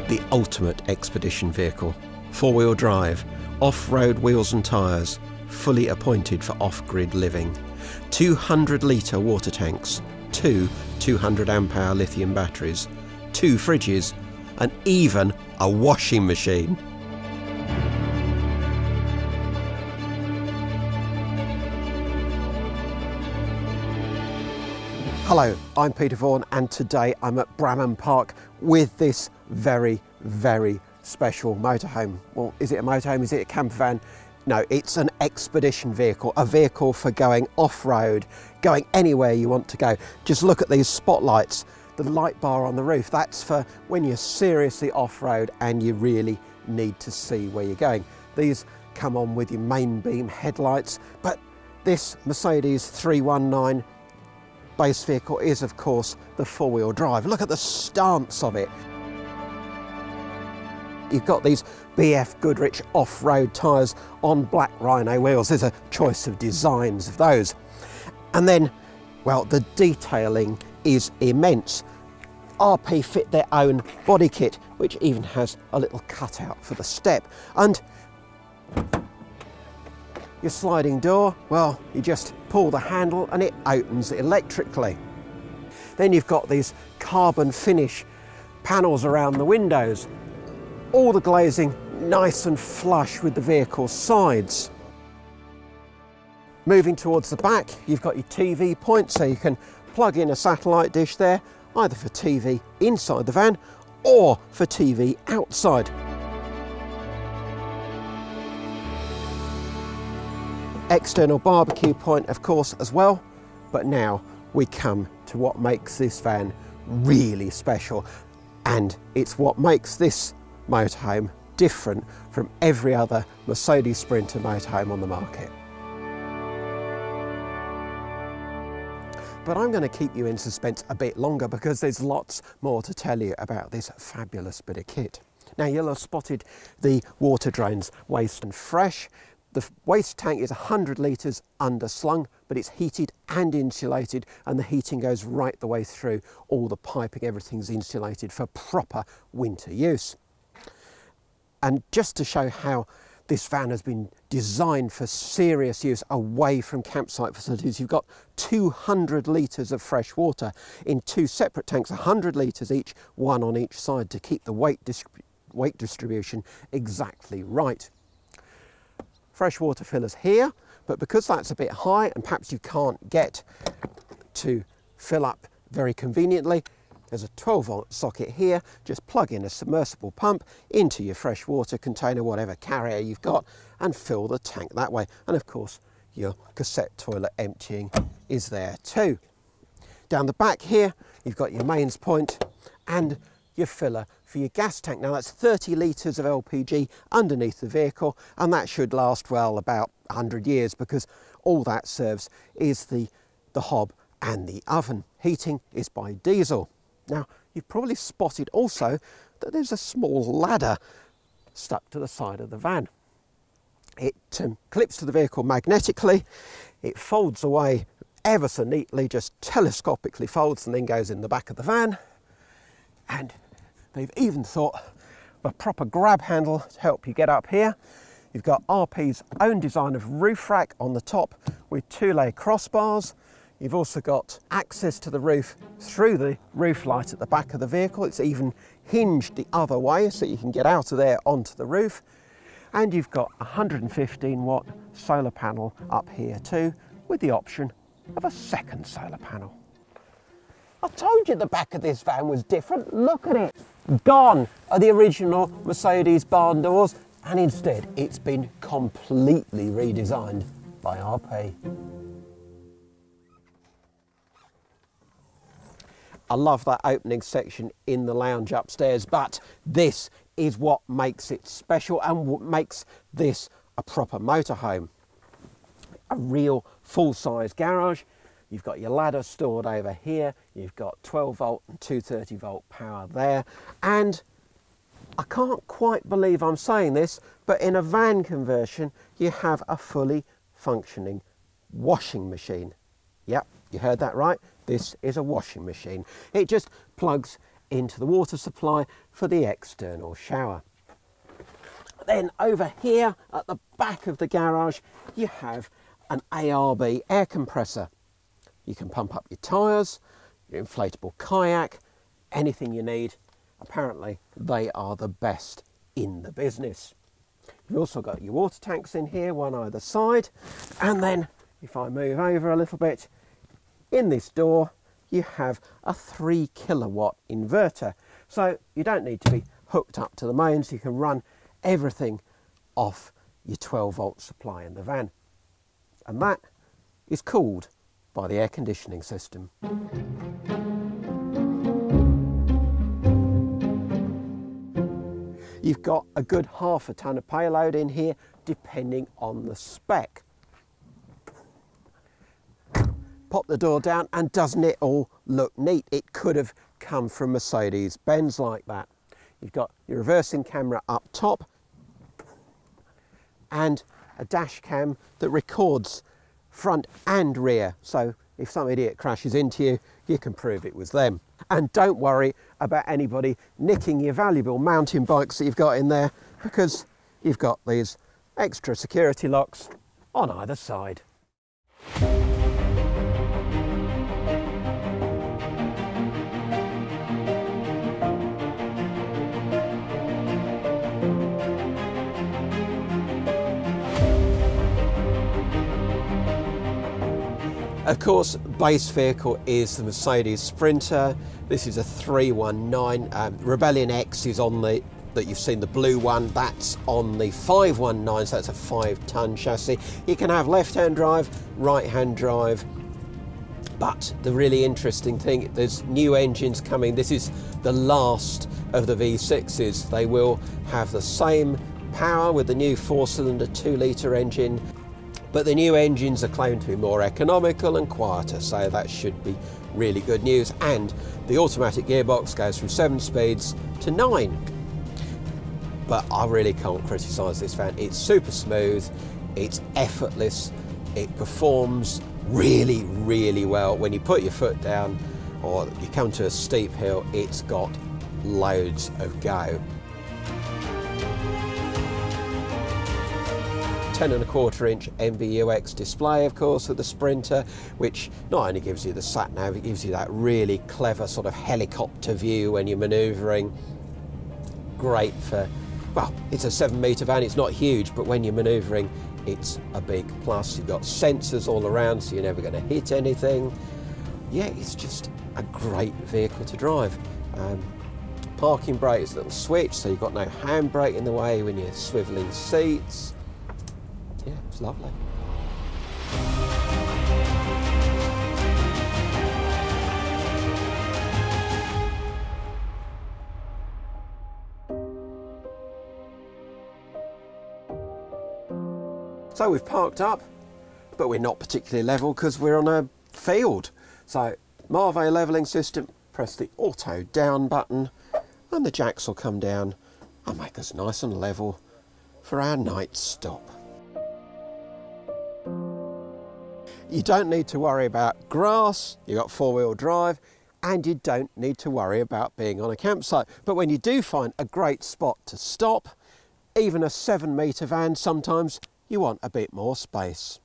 The ultimate expedition vehicle. Four-wheel drive, off-road wheels and tyres, fully appointed for off-grid living. 200-litre water tanks, 2 200 amp-hour lithium batteries, 2 fridges, and even a washing machine. Hello, I'm Peter Vaughan, and today I'm at Bramham Park with this very, very special motorhome. Well, is it a motorhome? Is it a campervan? No, it's an expedition vehicle, a vehicle for going off-road, going anywhere you want to go. Just look at these spotlights, the light bar on the roof. That's for when you're seriously off-road and you really need to see where you're going. These come on with your main beam headlights, but this Mercedes 319 base vehicle is, of course, the four-wheel drive. Look at the stance of it. You've got these BF Goodrich off-road tyres on black Rhino wheels. There's a choice of designs of those. And then, well, the detailing is immense. RP fit their own body kit, which even has a little cutout for the step. And your sliding door, well, you just pull the handle and it opens electrically. Then you've got these carbon finish panels around the windows. All the glazing nice and flush with the vehicle's sides. Moving towards the back, you've got your TV point, so you can plug in a satellite dish there, either for TV inside the van or for TV outside. External barbecue point, of course, as well. But now we come to what makes this van really special, and it's what makes this motorhome different from every other Mercedes Sprinter motorhome on the market. But I'm going to keep you in suspense a bit longer because there's lots more to tell you about this fabulous bit of kit. Now, you'll have spotted the water drains waste and fresh. The waste tank is 100 litres underslung, but it's heated and insulated, and the heating goes right the way through. All the piping, everything's insulated for proper winter use. And just to show how this van has been designed for serious use away from campsite facilities, you've got 200 litres of fresh water in 2 separate tanks, 100 litres each, one on each side, to keep the weight distribution exactly right. Freshwater fillers here, but because that's a bit high and perhaps you can't get to fill up very conveniently, there's a 12-volt socket here. Just plug in a submersible pump into your freshwater container, whatever carrier you've got, and fill the tank that way. And of course, your cassette toilet emptying is there too. Down the back here, you've got your mains point and your filler for your gas tank. Now, that's 30 litres of LPG underneath the vehicle, and that should last, well, about 100 years, because all that serves is the hob and the oven. Heating is by diesel. Now, you've probably spotted also that there's a small ladder stuck to the side of the van. It clips to the vehicle magnetically, it folds away ever so neatly, just telescopically folds, and then goes in the back of the van. And they've even thought of a proper grab handle to help you get up here. You've got RP's own design of roof rack on the top with 2-layer crossbars. You've also got access to the roof through the roof light at the back of the vehicle. It's even hinged the other way so you can get out of there onto the roof. And you've got a 115-watt solar panel up here too, with the option of a second solar panel. I told you the back of this van was different. Look at it. Gone are the original Mercedes barn doors, and instead it's been completely redesigned by RP. I love that opening section in the lounge upstairs, but this is what makes it special and what makes this a proper motorhome. A real full-size garage. You've got your ladder stored over here. You've got 12-volt and 230-volt power there. And I can't quite believe I'm saying this, but in a van conversion, you have a fully functioning washing machine. Yep, you heard that right. This is a washing machine. It just plugs into the water supply for the external shower. Then over here at the back of the garage, you have an ARB air compressor. You can pump up your tyres, your inflatable kayak, anything you need. Apparently they are the best in the business. You've also got your water tanks in here, one either side. And then if I move over a little bit, in this door you have a 3 kilowatt inverter. So you don't need to be hooked up to the mains, you can run everything off your 12 volt supply in the van. And that is cooled by the air conditioning system. You've got a good half a tonne of payload in here, depending on the spec. Pop the door down, and doesn't it all look neat? It could have come from Mercedes-Benz like that. You've got your reversing camera up top and a dash cam that records front and rear. So if some idiot crashes into you, you can prove it was them. And don't worry about anybody nicking your valuable mountain bikes that you've got in there, because you've got these extra security locks on either side. Of course, base vehicle is the Mercedes Sprinter. This is a 319. Rebellion X is on the, that you've seen, the blue one. That's on the 519, so that's a 5-tonne chassis. You can have left-hand drive, right-hand drive. But the really interesting thing, there's new engines coming. This is the last of the V6s. They will have the same power with the new 4-cylinder 2-litre engine. But the new engines are claimed to be more economical and quieter, so that should be really good news. And the automatic gearbox goes from 7 speeds to 9. But I really can't criticise this van. It's super smooth, it's effortless, it performs really, really well. When you put your foot down or you come to a steep hill, it's got loads of go. 10.25-inch MBUX display, of course, with the Sprinter, which not only gives you the sat nav, it gives you that really clever sort of helicopter view when you're manoeuvring. Great for, well, it's a 7-metre van, it's not huge, but when you're manoeuvring, it's a big plus. You've got sensors all around, so you're never going to hit anything. Yeah, it's just a great vehicle to drive. Parking brake is a little switch, so you've got no handbrake in the way when you're swivelling seats. Yeah, it's lovely. So we've parked up, but we're not particularly level because we're on a field. So Marve levelling system, press the auto down button and the jacks will come down and make us nice and level for our night stop. You don't need to worry about grass, you've got 4-wheel drive, and you don't need to worry about being on a campsite. But when you do find a great spot to stop, even a 7-metre van, sometimes you want a bit more space.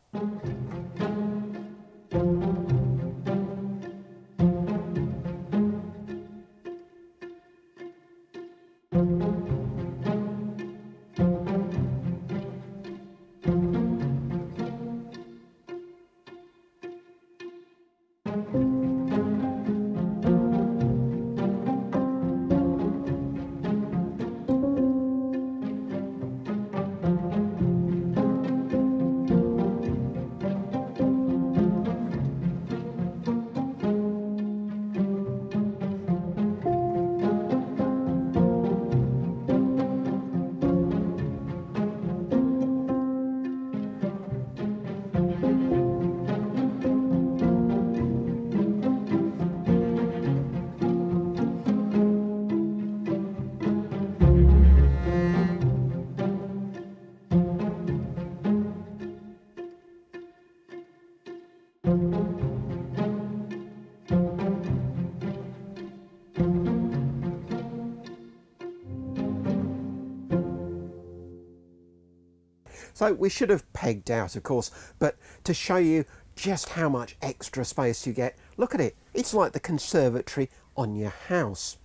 So we should have pegged out, of course, but to show you just how much extra space you get, look at it. It's like the conservatory on your house.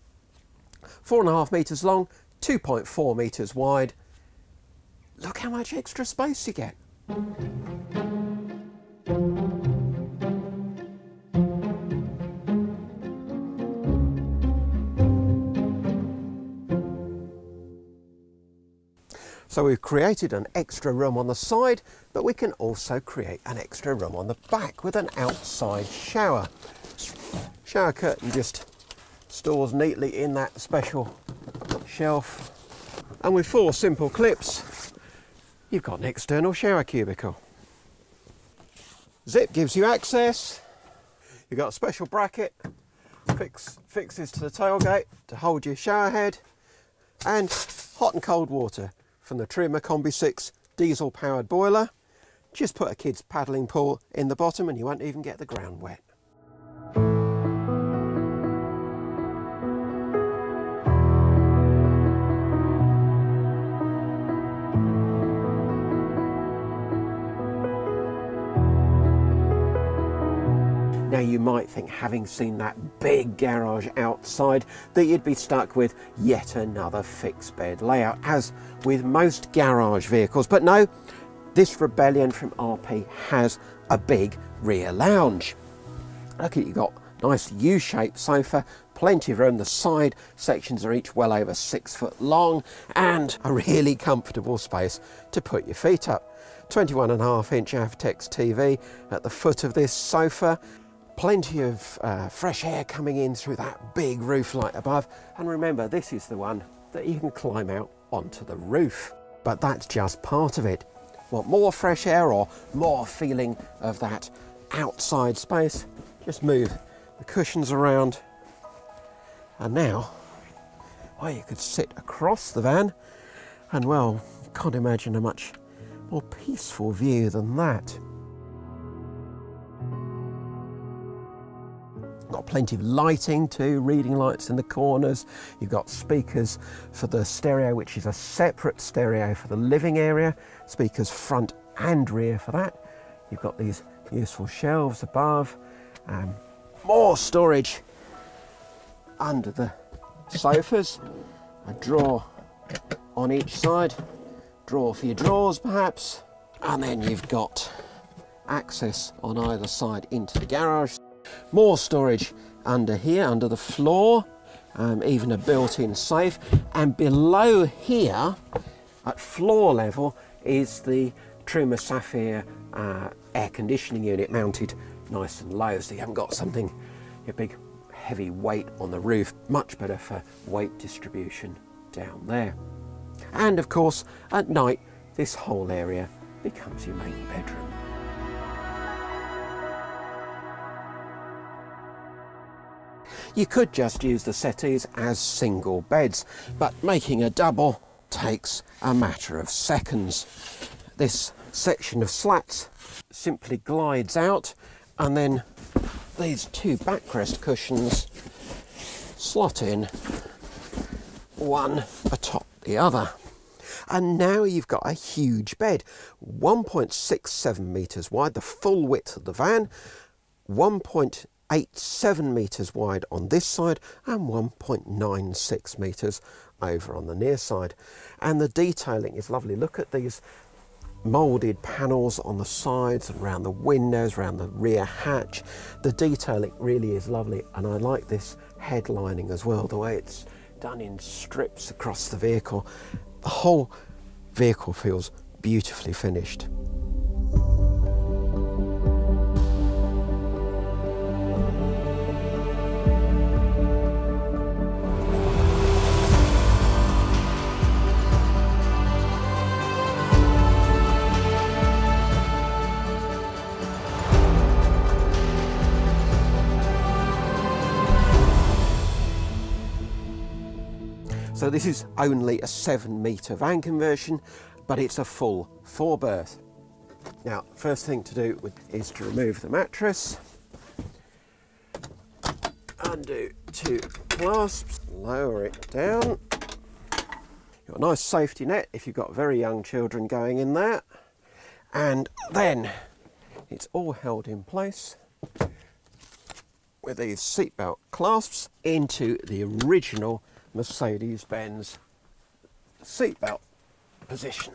4.5 metres long, 2.4 metres wide. Look how much extra space you get. So we've created an extra room on the side, but we can also create an extra room on the back with an outside shower. Shower curtain just stores neatly in that special shelf. And with 4 simple clips, you've got an external shower cubicle. Zip gives you access. You've got a special bracket, fixes to the tailgate to hold your shower head, and hot and cold water from the Truma Combi 6 diesel powered boiler. Just put a kid's paddling pool in the bottom and you won't even get the ground wet. Now you might think, having seen that big garage outside, that you'd be stuck with yet another fixed bed layout, as with most garage vehicles. But no, this Rebellion from RP has a big rear lounge. Look at it, you've got a nice U-shaped sofa, plenty of room. The side sections are each well over 6 foot long, and a really comfortable space to put your feet up. 21.5-inch Avtex TV at the foot of this sofa. Plenty of fresh air coming in through that big roof light above. And remember, this is the one that you can climb out onto the roof. But that's just part of it. Want more fresh air or more feeling of that outside space? Just move the cushions around. And now, well, you could sit across the van and, well, you can't imagine a much more peaceful view than that. Got plenty of lighting too, reading lights in the corners. You've got speakers for the stereo, which is a separate stereo for the living area. Speakers front and rear for that. You've got these useful shelves above. More storage under the sofas. A drawer on each side. Drawer for your drawers perhaps. And then you've got access on either side into the garage. More storage under here, under the floor, even a built-in safe. And below here, at floor level, is the Truma Sapphire air conditioning unit mounted nice and low, so you haven't got something, a big heavy weight on the roof. Much better for weight distribution down there. And of course, at night, this whole area becomes your main bedroom. You could just use the settees as single beds, but making a double takes a matter of seconds. This section of slats simply glides out, and then these 2 backrest cushions slot in, one atop the other. And now you've got a huge bed, 1.67 metres wide, the full width of the van, 1.87 metres wide on this side and 1.96 metres over on the near side. And the detailing is lovely. Look at these moulded panels on the sides and around the windows, around the rear hatch. The detailing really is lovely, and I like this headlining as well, the way it's done in strips across the vehicle. The whole vehicle feels beautifully finished. So this is only a 7-metre van conversion, but it's a full 4-berth. Now, first thing to do is to remove the mattress, undo 2 clasps, lower it down. You've got a nice safety net if you've got very young children going in there. And then it's all held in place with these seatbelt clasps into the original Mercedes-Benz seatbelt position.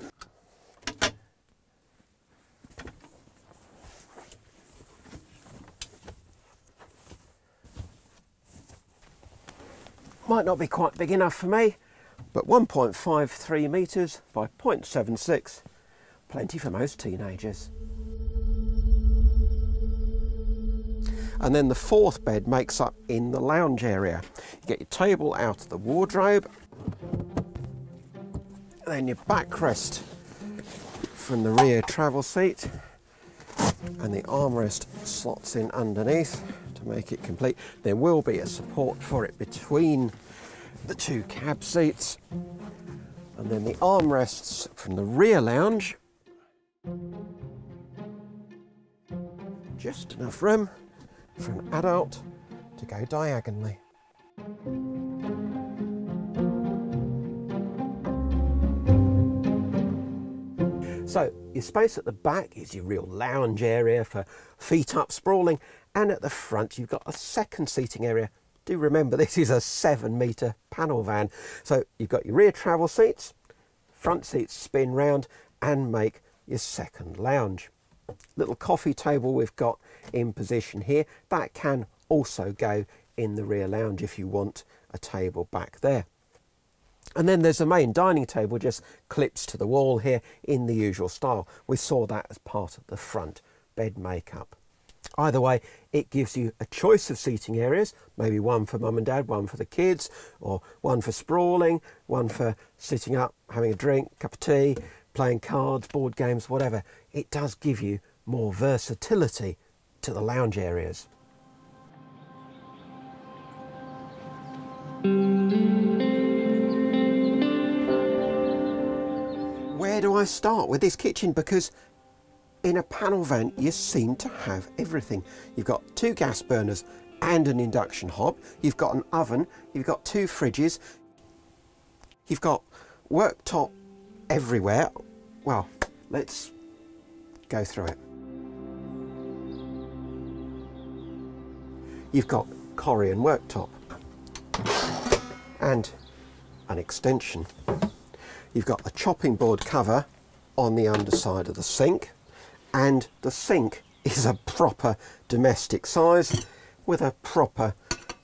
Might not be quite big enough for me, but 1.53 metres by 0.76, plenty for most teenagers. And then the fourth bed makes up in the lounge area. You get your table out of the wardrobe, and then your backrest from the rear travel seat, and the armrest slots in underneath to make it complete. There will be a support for it between the two cab seats, and then the armrests from the rear lounge. Just enough room for an adult to go diagonally. So your space at the back is your real lounge area for feet up sprawling, and at the front you've got a second seating area. Do remember this is a 7-metre panel van. So you've got your rear travel seats, front seats spin round and make your second lounge. Little coffee table we've got in position here. That can also go in the rear lounge if you want a table back there. And then there's a main dining table just clips to the wall here in the usual style. We saw that as part of the front bed makeup. Either way, it gives you a choice of seating areas, maybe one for mum and dad, one for the kids, or one for sprawling, one for sitting up, having a drink, cup of tea, playing cards, board games, whatever. It does give you more versatility to the lounge areas. Where do I start with this kitchen? Because in a panel van, you seem to have everything. You've got 2 gas burners and an induction hob. You've got an oven. You've got 2 fridges. You've got worktop everywhere. Well, let's go through it. You've got Corian worktop and an extension. You've got a chopping board cover on the underside of the sink, and the sink is a proper domestic size with a proper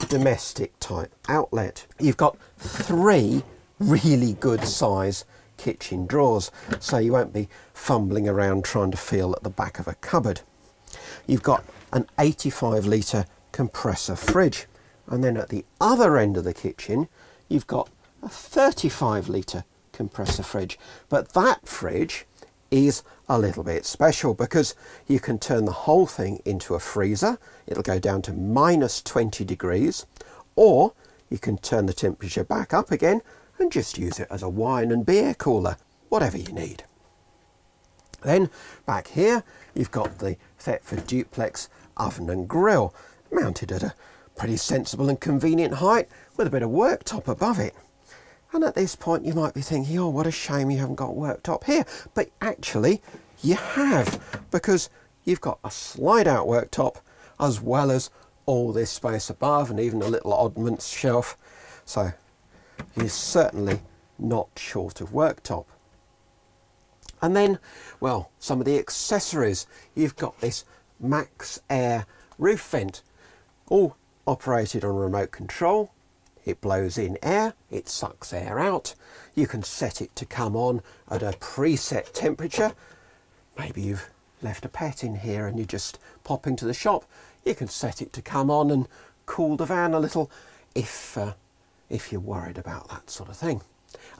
domestic type outlet. You've got 3 really good size kitchen drawers, so you won't be fumbling around trying to feel at the back of a cupboard. You've got an 85 litre compressor fridge, and then at the other end of the kitchen you've got a 35 litre compressor fridge. But that fridge is a little bit special because you can turn the whole thing into a freezer. It'll go down to -20 degrees, or you can turn the temperature back up again and just use it as a wine and beer cooler, whatever you need. Then back here you've got the Thetford duplex oven and grill, mounted at a pretty sensible and convenient height with a bit of worktop above it. And at this point you might be thinking, oh, what a shame you haven't got worktop here. But actually you have, because you've got a slide out worktop as well as all this space above and even a little oddments shelf. So you're certainly not short of worktop. And then, well, some of the accessories. You've got this Max Air roof vent, all operated on remote control. It blows in air, it sucks air out. You can set it to come on at a preset temperature. Maybe you've left a pet in here and you're just popping to the shop. You can set it to come on and cool the van a little if you're worried about that sort of thing.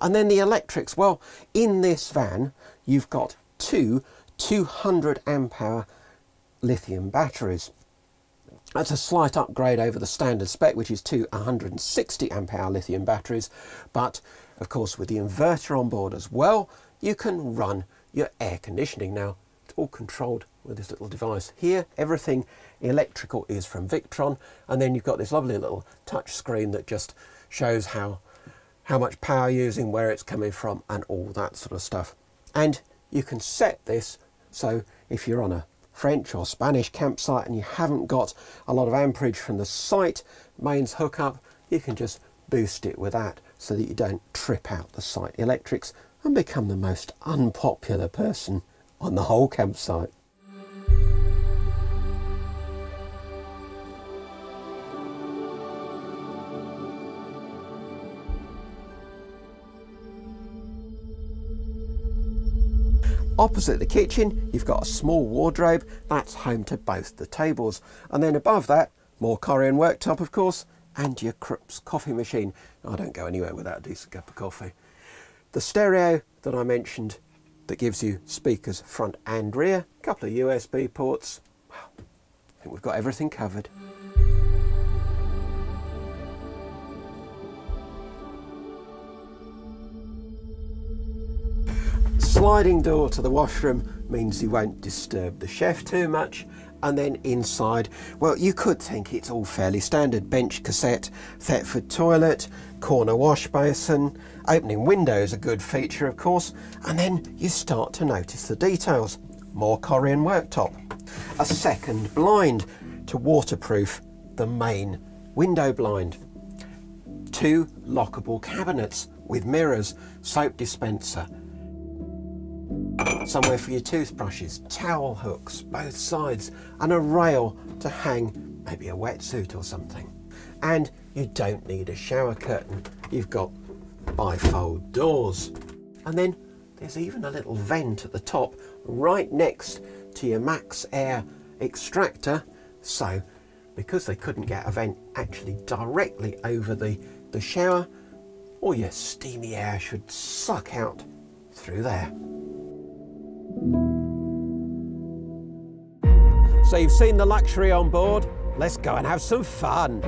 And then the electrics. Well, in this van you've got 2 200 amp hour lithium batteries. That's a slight upgrade over the standard spec, which is 2 160 amp hour lithium batteries. But of course, with the inverter on board as well, you can run your air conditioning. Now, it's all controlled with this little device here. Everything electrical is from Victron, and then you've got this lovely little touch screen that just shows how much power you're using, where it's coming from, and all that sort of stuff. And you can set this So if you're on a French or Spanish campsite and you haven't got a lot of amperage from the site mains hookup, you can just boost it with that so that you don't trip out the site electrics and become the most unpopular person on the whole campsite. Opposite the kitchen, you've got a small wardrobe. That's home to both the tables. And then above that, more Korean worktop, of course, and your Krupp's coffee machine. I don't go anywhere without a decent cup of coffee. The stereo that I mentioned that gives you speakers front and rear, a couple of USB ports. I think we've got everything covered. Sliding door to the washroom means you won't disturb the chef too much. And then inside, well, you could think it's all fairly standard. Bench cassette, Thetford toilet, corner wash basin, opening windows a good feature, of course. And then you start to notice the details. More Korean worktop, a second blind to waterproof the main window blind, 2 lockable cabinets with mirrors, soap dispenser, somewhere for your toothbrushes, towel hooks, both sides, and a rail to hang maybe a wetsuit or something. And you don't need a shower curtain. You've got bifold doors. And then there's even a little vent at the top right next to your Max Air extractor. So because they couldn't get a vent actually directly over the shower, all your steamy air should suck out through there. So you've seen the luxury on board, let's go and have some fun.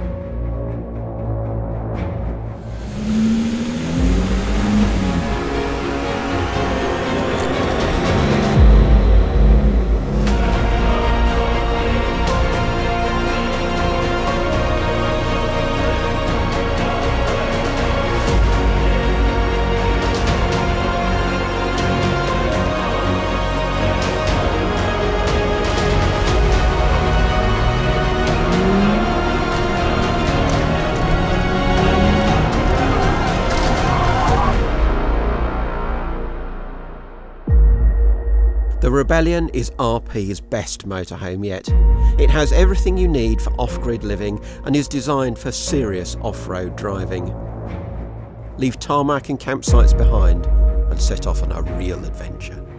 The Rebellion is RP's best motorhome yet. It has everything you need for off-grid living and is designed for serious off-road driving. Leave tarmac and campsites behind and set off on a real adventure.